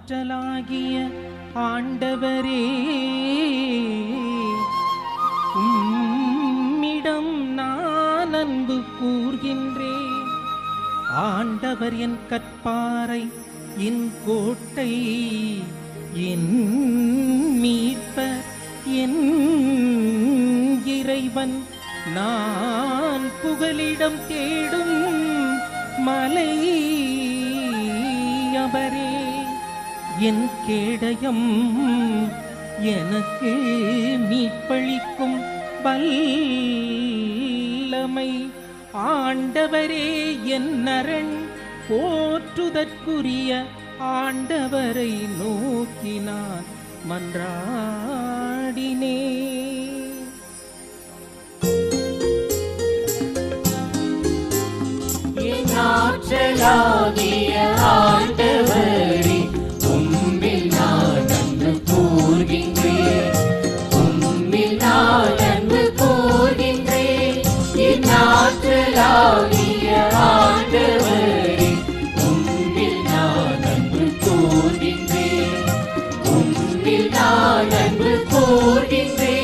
ஆற்றலாகிய ஆண்டவரே, உம்மிடம் நான் அன்பு கூர்கின்றேன். ஆண்டவர் என் கற்பாரை, என் கோட்டை, என் மீட்பர், என் இறைவன், நான் புகலிடம் தேடும் மலை அவரே. என் கேடயம் எனக்கு மீட்பளிக்கும் வல்லமை. ஆண்டவரே என் அரண், போற்றுதற்குரிய ஆண்டவரை நோக்கி நான் மன்றாடினே. ஆற்றலாகிய ஆண்டவரே, உம்மில் நான் அன்பு கூர்கின்றேன். உம்மில் நான் அன்பு கூர்கின்றேன். என் ஆற்றலாகிய ஆண்டவரே, உம்மில் நான் அன்பு கூர்கின்றேன். உம்மில் நான் அன்பு கூர்கின்றேன்.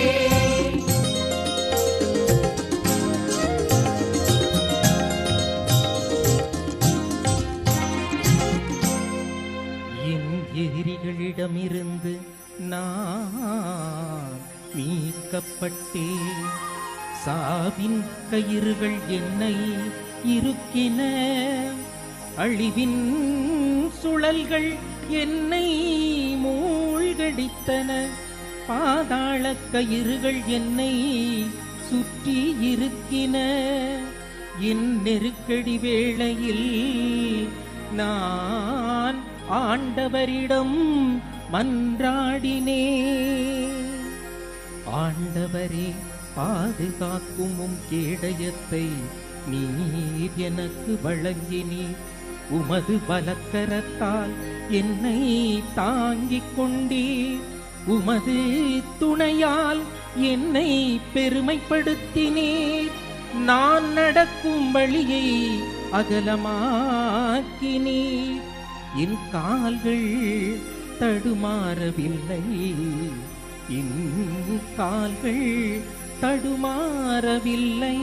எதிரிகளிடமிருந்து நான் மீட்கப்பட்டேன். சாவின் கயிறுகள் என்னை இறுக்கின, அழிவின் சுழல்கள் என்னை மூழ்கடித்தன. பாதாள கயிறுகள் என்னை சுற்றி இருக்கின. என் நெருக்கடி வேளையில் நான் ஆண்டவரிடம் மன்றாடினே. ஆண்டவரே, பாதுகாக்கும் உம் கேடயத்தை நீர் எனக்கு வழங்கினீர். உமது பலக்கரத்தால் என்னை தாங்கிக் கொண்டீர். உமது துணையால் என்னை பெருமைப்படுத்தினீர். நான் நடக்கும் வழியை அகலமாக்கினீர். என் கால்கள் தடுமாறவில்லை, என் கால்கள் தடுமாறவில்லை.